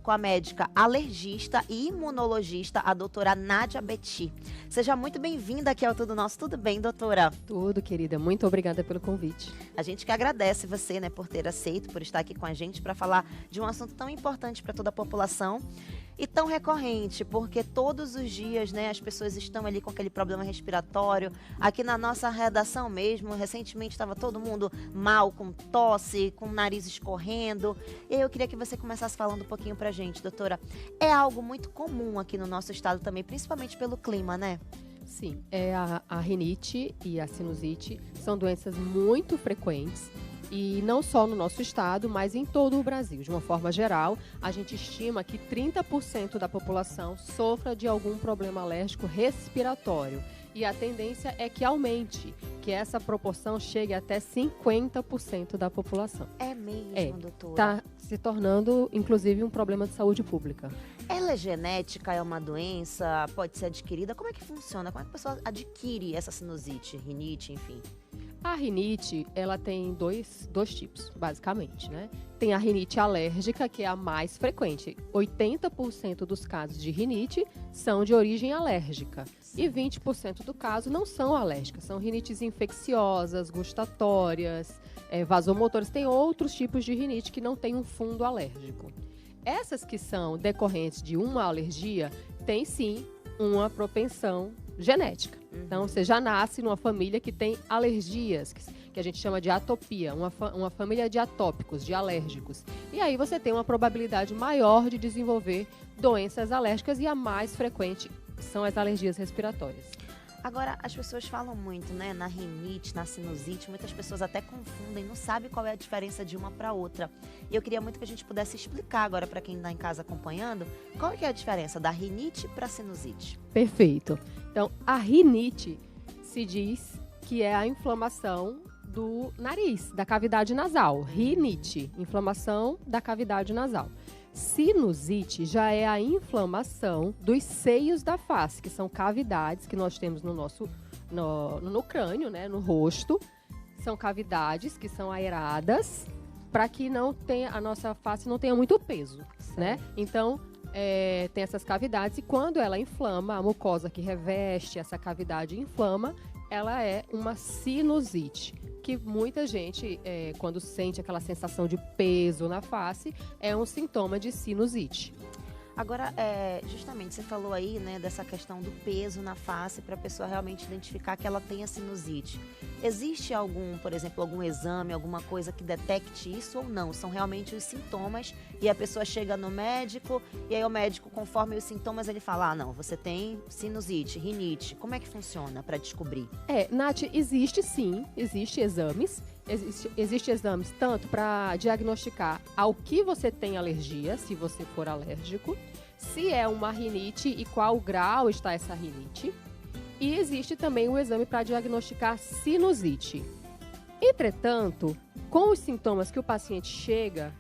com a médica alergista e imunologista, a doutora Nádia Betti. Seja muito bem-vinda aqui ao Tudo Nosso. Tudo bem, doutora? Tudo, querida. Muito obrigada pelo convite. A gente que agradece você, né, por ter aceito, por estar aqui com a gente para falar de um assunto tão importante para toda a população e tão recorrente, porque todos os dias, né, as pessoas estão ali com aquele problema respiratório. Aqui na nossa redação mesmo, recentemente estava todo mundo mal, com tosse, com o nariz escorrendo. E eu queria que você começasse falando um pouquinho pra gente, doutora. É algo muito comum aqui no nosso estado também, principalmente pelo clima, né? Sim, a rinite e a sinusite são doenças muito frequentes. E não só no nosso estado, mas em todo o Brasil. De uma forma geral, a gente estima que 30% da população sofra de algum problema alérgico respiratório. E a tendência é que aumente, que essa proporção chegue até 50% da população. É mesmo, doutora? Está se tornando, inclusive, um problema de saúde pública. Ela é genética, é uma doença, pode ser adquirida? Como é que funciona? Como é que a pessoa adquire essa sinusite, rinite, enfim? A rinite, ela tem dois tipos, basicamente, né? Tem a rinite alérgica, que é a mais frequente. 80% dos casos de rinite são de origem alérgica. E 20% do caso não são alérgicas. São rinites infecciosas, gustatórias, vasomotoras. Tem outros tipos de rinite que não têm um fundo alérgico. Essas que são decorrentes de uma alergia, têm sim uma propensão genética. Então, você já nasce numa família que tem alergias, que a gente chama de atopia, uma família de atópicos, de alérgicos. E aí você tem uma probabilidade maior de desenvolver doenças alérgicas e a mais frequente são as alergias respiratórias. Agora, as pessoas falam muito, né, na rinite, na sinusite, muitas pessoas até confundem, não sabem qual é a diferença de uma para outra. E eu queria muito que a gente pudesse explicar agora para quem está em casa acompanhando, qual que é a diferença da rinite para a sinusite. Perfeito. Então, a rinite se diz que é a inflamação do nariz, da cavidade nasal. Rinite, inflamação da cavidade nasal. Sinusite já é a inflamação dos seios da face, que são cavidades que nós temos no crânio, né, no rosto. São cavidades que são aeradas para que a nossa face não tenha muito peso, né? Então, tem essas cavidades e quando ela inflama, a mucosa que reveste essa cavidade inflama, ela é uma sinusite. Que muita gente, quando sente aquela sensação de peso na face, é um sintoma de sinusite. Agora, justamente, você falou aí, né, dessa questão do peso na face para a pessoa realmente identificar que ela tem a sinusite. Existe por exemplo, algum exame, alguma coisa que detecte isso ou não? São realmente os sintomas e a pessoa chega no médico e aí o médico, conforme os sintomas, ele fala, não, você tem sinusite, rinite. Como é que funciona para descobrir? Nath, existe exames. Existe exames tanto para diagnosticar ao que você tem alergia, se você for alérgico, se é uma rinite e qual grau está essa rinite. E existe também o exame para diagnosticar sinusite. Entretanto, com os sintomas que o paciente chega,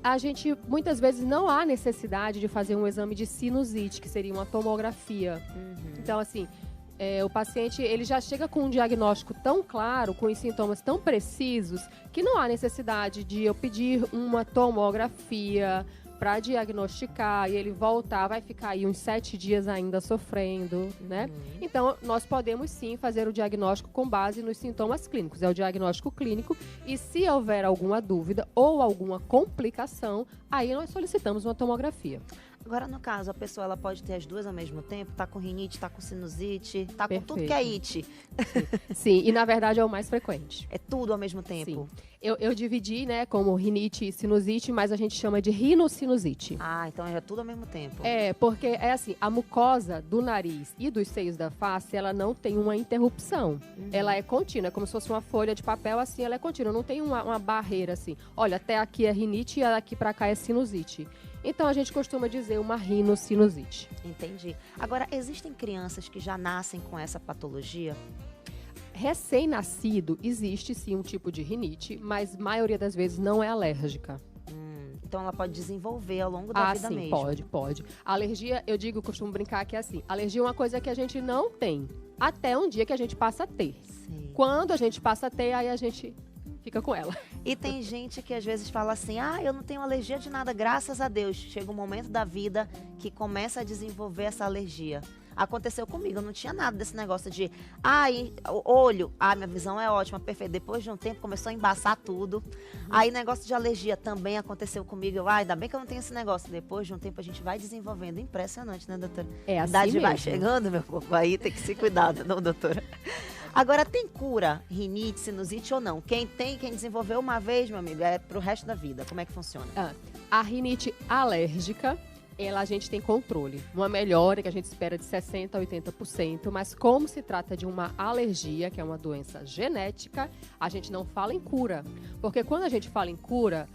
a gente muitas vezes não há necessidade de fazer um exame de sinusite, que seria uma tomografia. Então, assim, o paciente ele já chega com um diagnóstico tão claro, com os sintomas tão precisos, que não há necessidade de eu pedir uma tomografia para diagnosticar e ele voltar, vai ficar aí uns 7 dias ainda sofrendo, né? Então, nós podemos sim fazer o diagnóstico com base nos sintomas clínicos. É o diagnóstico clínico e se houver alguma dúvida ou alguma complicação, aí nós solicitamos uma tomografia. Agora, no caso, a pessoa ela pode ter as duas ao mesmo tempo? Tá com rinite, tá com sinusite, tá com tudo que é it. Sim, e na verdade é o mais frequente. É tudo ao mesmo tempo? Sim. Eu dividi, né, como rinite e sinusite, mas a gente chama de rinocinusite. Ah, então é tudo ao mesmo tempo. Porque é assim, a mucosa do nariz e dos seios da face, ela não tem uma interrupção. Ela é contínua, é como se fosse uma folha de papel, assim, ela é contínua, não tem uma barreira assim. Olha, até aqui é rinite e daqui pra cá é sinusite. Então, a gente costuma dizer uma rinocinusite. Entendi. Agora, existem crianças que já nascem com essa patologia? Recém-nascido, existe sim um tipo de rinite, mas a maioria das vezes não é alérgica. Então, ela pode desenvolver ao longo da vida mesmo? Pode. A alergia, eu costumo brincar que é assim, alergia é uma coisa que a gente não tem, até um dia que a gente passa a ter. Sim. Quando a gente passa a ter, aí a gente fica com ela. E tem gente que às vezes fala assim, eu não tenho alergia de nada, graças a Deus. Chega um momento da vida que começa a desenvolver essa alergia. Aconteceu comigo, eu não tinha nada desse negócio de, olho, minha visão é ótima, perfeito. Depois de um tempo começou a embaçar tudo. Aí negócio de alergia também aconteceu comigo. Eu, ainda bem que eu não tenho esse negócio. Depois de um tempo a gente vai desenvolvendo. Impressionante, né, doutora? É A assim idade vai mesmo. chegando, meu povo, aí tem que se cuidar, não, doutora? Agora, tem cura, rinite, sinusite ou não? Quem desenvolveu uma vez, meu amigo, é pro resto da vida. Como é que funciona? A rinite alérgica, a gente tem controle. Uma melhora que a gente espera de 60% a 80%, mas como se trata de uma alergia, que é uma doença genética, a gente não fala em cura. Porque quando a gente fala em cura,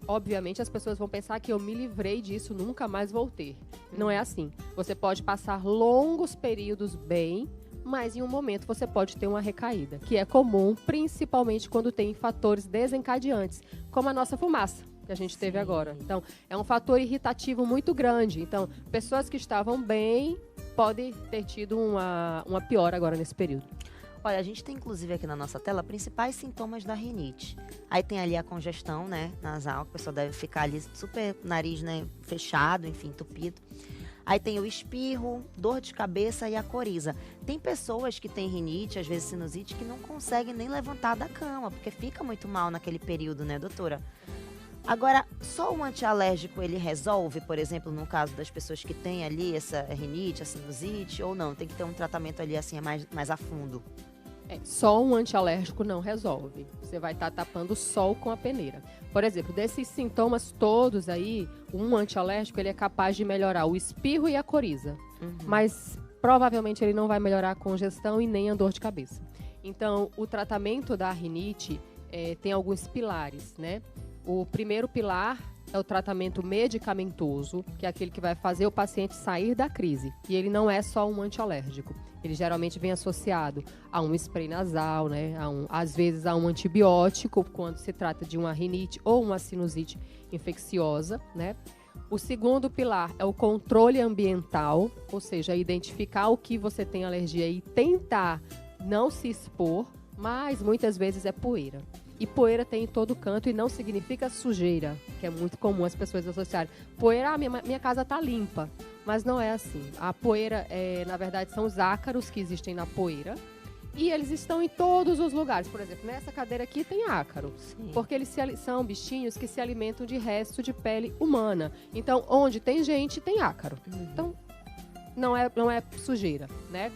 obviamente as pessoas vão pensar que eu me livrei disso, nunca mais vou ter. Não é assim. Você pode passar longos períodos bem, mas em um momento você pode ter uma recaída, que é comum, principalmente quando tem fatores desencadeantes, como a nossa fumaça, que a gente teve agora. Então, é um fator irritativo muito grande. Então, pessoas que estavam bem podem ter tido uma piora agora nesse período. Olha, a gente tem inclusive aqui na nossa tela principais sintomas da rinite. Aí tem ali a congestão, né, nasal, que a pessoa deve ficar ali super nariz, né, fechado, enfim, entupido. Aí tem o espirro, dor de cabeça e a coriza. Tem pessoas que têm rinite, às vezes sinusite, que não conseguem nem levantar da cama, porque fica muito mal naquele período, né, doutora? Agora, só o antialérgico ele resolve, por exemplo, no caso das pessoas que têm ali essa rinite, a sinusite, ou não? Tem que ter um tratamento ali assim mais a fundo. Só um antialérgico não resolve. Você vai estar tapando o sol com a peneira. Por exemplo, desses sintomas todos aí, um antialérgico ele é capaz de melhorar o espirro e a coriza. Mas provavelmente ele não vai melhorar a congestão e nem a dor de cabeça. Então, o tratamento da rinite tem alguns pilares, né? O primeiro pilar é o tratamento medicamentoso, que é aquele que vai fazer o paciente sair da crise. E ele não é só um antialérgico. Ele geralmente vem associado a um spray nasal, né? Às vezes a um antibiótico, quando se trata de uma rinite ou uma sinusite infecciosa, né? O segundo pilar é o controle ambiental, ou seja, identificar o que você tem alergia e tentar não se expor, mas muitas vezes é poeira. E poeira tem em todo canto e não significa sujeira, que é muito comum as pessoas associarem. Poeira, minha casa está limpa, mas não é assim. A poeira, na verdade, são os ácaros que existem na poeira e eles estão em todos os lugares. Por exemplo, nessa cadeira aqui tem ácaro, porque eles são bichinhos que se alimentam de resto de pele humana. Então, onde tem gente, tem ácaro. Então, não é sujeira, né?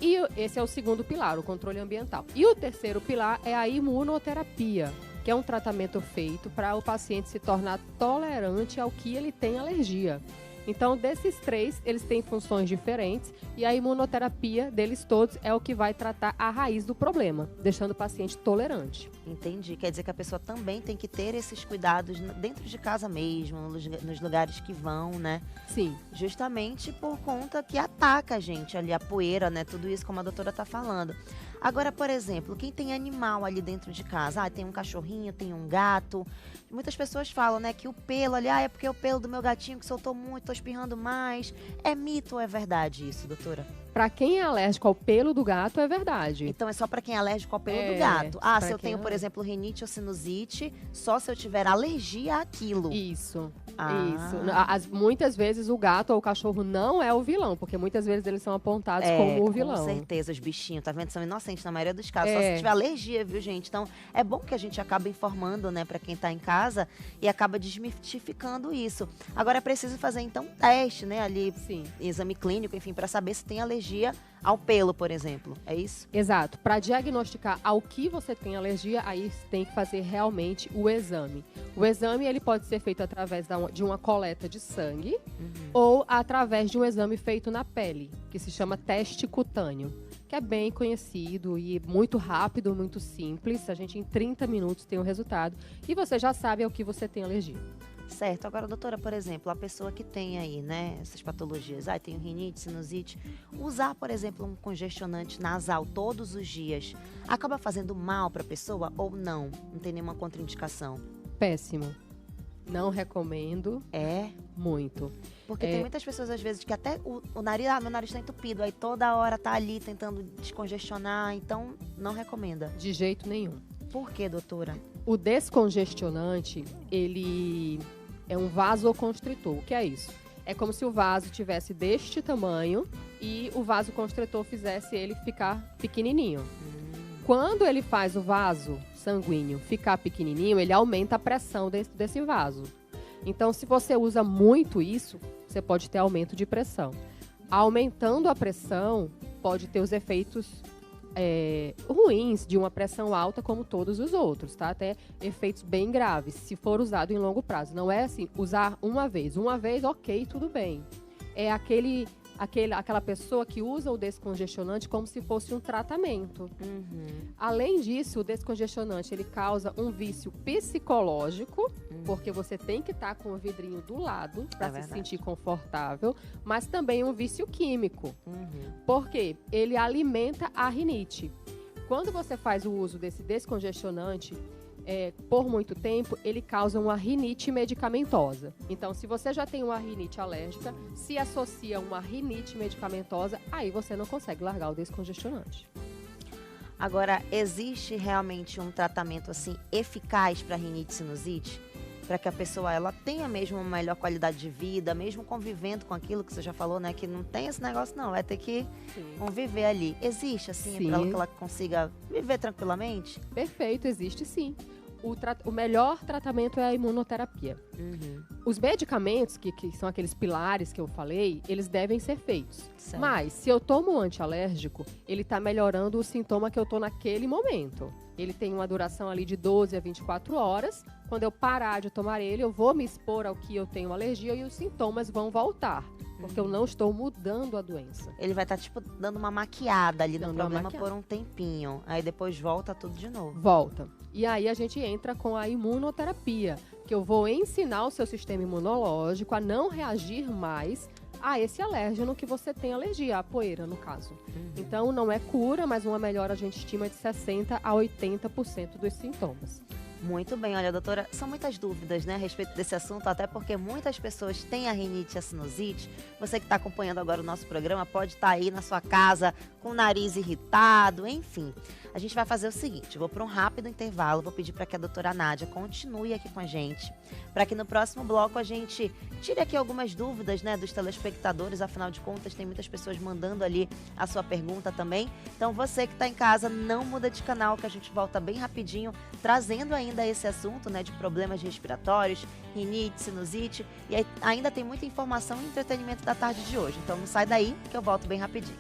E esse é o segundo pilar, o controle ambiental. E o terceiro pilar é a imunoterapia, que é um tratamento feito para o paciente se tornar tolerante ao que ele tem alergia. Então, desses três, eles têm funções diferentes e a imunoterapia deles todos é o que vai tratar a raiz do problema, deixando o paciente tolerante. Entendi. Quer dizer que a pessoa também tem que ter esses cuidados dentro de casa mesmo, nos lugares que vão, né? Sim. Justamente por conta que ataca a gente ali, a poeira, né? Tudo isso como a doutora tá falando. Agora, por exemplo, quem tem animal ali dentro de casa, tem um cachorrinho, tem um gato. Muitas pessoas falam, né, que o pelo ali, é porque é o pelo do meu gatinho que soltou muito, tô espirrando mais. É mito ou é verdade isso, doutora? Para quem é alérgico ao pelo do gato, é verdade. Então é só para quem é alérgico ao pelo do gato. Se eu tenho, por exemplo, rinite ou sinusite, só se eu tiver alergia àquilo. Isso. Muitas vezes o gato ou o cachorro não é o vilão, porque muitas vezes eles são apontados como o vilão. Com certeza, os bichinhos, tá vendo? São inocentes na maioria dos casos. Só se tiver alergia, viu, gente? Então, é bom que a gente acaba informando, né, para quem tá em casa e acaba desmistificando isso. Agora é preciso fazer, então, um teste, né, ali, exame clínico, enfim, para saber se tem alergia ao pelo, por exemplo. É isso? Exato. Para diagnosticar ao que você tem alergia, aí tem que fazer realmente o exame. O exame ele pode ser feito através de uma coleta de sangue ou através de um exame feito na pele, que se chama teste cutâneo, que é bem conhecido e muito rápido, muito simples. A gente em 30 minutos tem o resultado e você já sabe ao que você tem alergia. Certo. Agora, doutora, por exemplo, a pessoa que tem aí, né, essas patologias, tem rinite, sinusite, usar, por exemplo, um congestionante nasal todos os dias, acaba fazendo mal para a pessoa ou não? Não tem nenhuma contraindicação? Péssimo. Não recomendo. Muito. Porque tem muitas pessoas, às vezes, que até o nariz, meu nariz está entupido, aí toda hora tá ali tentando descongestionar, então não recomenda. De jeito nenhum. Por quê, doutora? O descongestionante, ele é um vasoconstritor. O que é isso? É como se o vaso tivesse deste tamanho e o vasoconstritor fizesse ele ficar pequenininho. Quando ele faz o vaso sanguíneo ficar pequenininho, ele aumenta a pressão desse vaso. Então, se você usa muito isso, você pode ter aumento de pressão. Aumentando a pressão, pode ter os efeitos ruins de uma pressão alta, como todos os outros, tá? Até efeitos bem graves, se for usado em longo prazo. Não é assim, usar uma vez, ok, tudo bem. É aquela pessoa que usa o descongestionante como se fosse um tratamento. Além disso, o descongestionante, ele causa um vício psicológico, porque você tem que estar com o vidrinho do lado para se sentir confortável, mas também um vício químico, porque ele alimenta a rinite. Quando você faz o uso desse descongestionante, por muito tempo, ele causa uma rinite medicamentosa. Então, se você já tem uma rinite alérgica, se associa a uma rinite medicamentosa, aí você não consegue largar o descongestionante. Agora, existe realmente um tratamento assim eficaz para rinite e sinusite? Para que a pessoa ela tenha mesmo uma melhor qualidade de vida, mesmo convivendo com aquilo que você já falou, né? Que não tem esse negócio não, vai ter que conviver ali. Existe assim, para que ela consiga viver tranquilamente? Perfeito, existe sim. O melhor tratamento é a imunoterapia. Os medicamentos, que são aqueles pilares que eu falei, eles devem ser feitos. Certo. Mas, se eu tomo um antialérgico, ele está melhorando o sintoma que eu estou naquele momento. Ele tem uma duração ali de 12 a 24 horas. Quando eu parar de tomar ele, eu vou me expor ao que eu tenho alergia e os sintomas vão voltar. Porque eu não estou mudando a doença. Ele vai estar, tipo, dando uma maquiada ali no problema por um tempinho. Aí depois volta tudo de novo. Volta. E aí a gente entra com a imunoterapia, que eu vou ensinar o seu sistema imunológico a não reagir mais a esse alérgeno que você tem alergia, a poeira, no caso. Então, não é cura, mas uma melhora a gente estima de 60% a 80% dos sintomas. Muito bem, olha, doutora, são muitas dúvidas, né, a respeito desse assunto, até porque muitas pessoas têm a rinite e a sinusite. Você que está acompanhando agora o nosso programa pode estar aí na sua casa com o nariz irritado, enfim. A gente vai fazer o seguinte, vou para um rápido intervalo, vou pedir para que a doutora Nádia continue aqui com a gente, para que no próximo bloco a gente tire aqui algumas dúvidas, né, dos telespectadores, afinal de contas tem muitas pessoas mandando ali a sua pergunta também. Então você que está em casa, não muda de canal, que a gente volta bem rapidinho, trazendo ainda esse assunto, né, de problemas respiratórios, rinite, sinusite, e aí ainda tem muita informação e entretenimento da tarde de hoje. Então não sai daí que eu volto bem rapidinho.